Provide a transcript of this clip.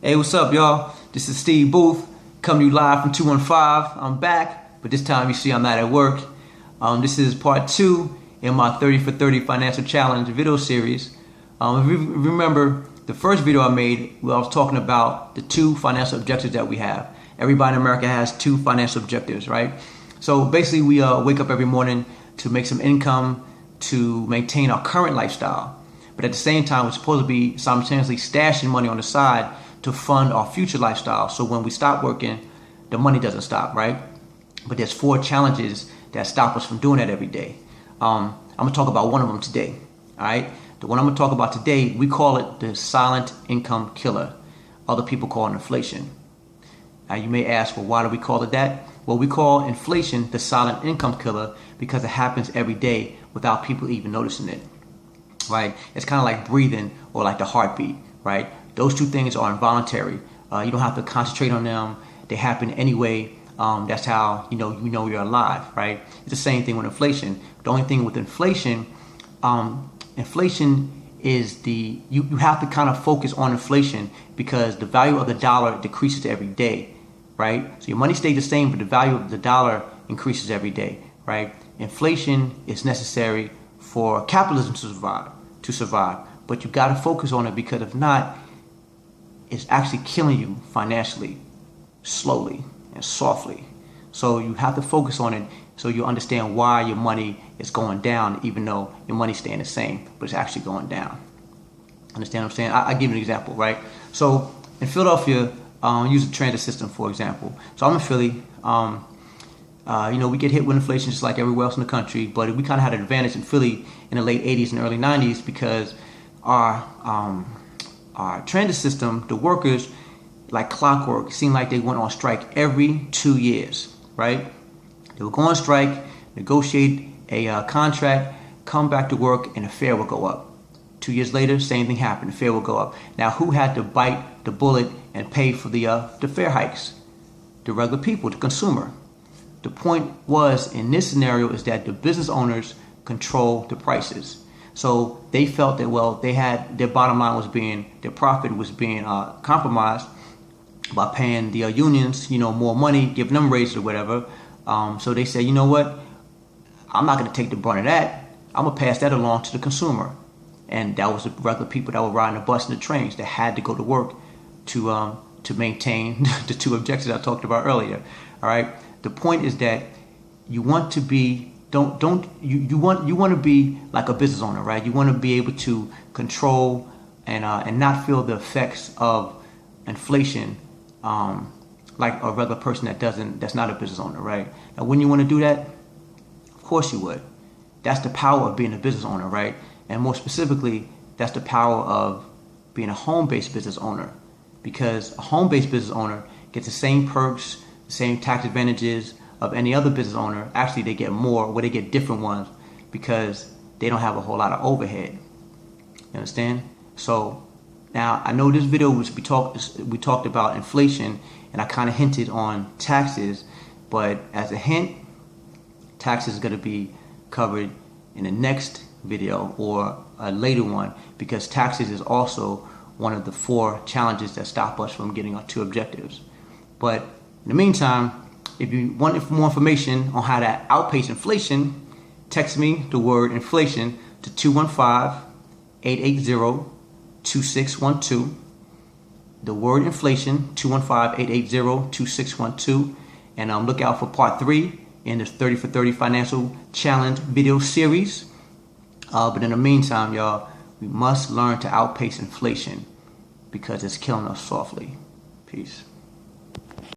Hey, what's up, y'all? This is Steve Booth, coming to you live from 215. I'm back, but this time you see I'm not at work. This is part 2 in my 30 for 30 financial challenge video series. If you remember the first video I made, where I was talking about the 2 financial objectives that we have. Everybody in America has 2 financial objectives, right? So basically we wake up every morning to make some income to maintain our current lifestyle. But at the same time, we're supposed to be simultaneously stashing money on the side to fund our future lifestyle. So when we stop working, the money doesn't stop, right? But there's 4 challenges that stop us from doing that every day. I'm gonna talk about one of them today, all right? The one I'm gonna talk about today, we call it the silent income killer. Other people call it inflation. Now you may ask, well, why do we call it that? Well, we call inflation the silent income killer because it happens every day without people even noticing it, right? It's kind of like breathing or like the heartbeat, right? Those 2 things are involuntary. You don't have to concentrate on them. They happen anyway. That's how you know you're alive, right? It's the same thing with inflation. The only thing with inflation, inflation is you have to kind of focus on inflation because the value of the dollar decreases every day, right? So your money stays the same, but the value of the dollar increases every day, right? Inflation is necessary for capitalism to survive, but you got to focus on it because if not, it's actually killing you financially, slowly and softly. So you have to focus on it so you understand why your money is going down, even though your money's staying the same, but it's actually going down. Understand what I'm saying? I give you an example, right? So in Philadelphia, use the transit system for example. So I'm in Philly. We get hit with inflation just like everywhere else in the country, but we kind of had an advantage in Philly in the late 80s and early 90s because our transit system, the workers, like clockwork, seemed like they went on strike every 2 years, right? They would go on strike, negotiate a contract, come back to work, and the fare would go up. 2 years later, same thing happened, the fare would go up. Now, who had to bite the bullet and pay for the fare hikes? The regular people, the consumer. The point was, in this scenario, is that the business owners control the prices. So they felt that, well, their bottom line their profit was being compromised by paying the unions, more money, giving them raises or whatever. So they said, you know what? I'm not going to take the brunt of that. I'm going to pass that along to the consumer. And that was the regular people that were riding the bus and the trains that had to go to work to maintain the 2 objectives I talked about earlier. All right. The point is that you want to be you want to be like a business owner, right? You want to be able to control and not feel the effects of inflation like a regular person that's not a business owner, right? Now, wouldn't you want to do that? Of course you would. That's the power of being a business owner, right? And more specifically, that's the power of being a home-based business owner, because a home-based business owner gets the same perks, the same tax advantages of any other business owner. Actually, they get more, or they get different ones because they don't have a whole lot of overhead. You understand? So now I know this video we talked about inflation, and I kind of hinted on taxes, but as a hint, taxes is going to be covered in the next video or a later one, because taxes is also one of the 4 challenges that stop us from getting our 2 objectives. But in the meantime, if you want more information on how to outpace inflation, text me the word inflation to 215-880-2612. The word inflation, 215-880-2612. And look out for part 3 in this 30 for 30 financial challenge video series. But in the meantime, y'all, we must learn to outpace inflation because it's killing us softly. Peace.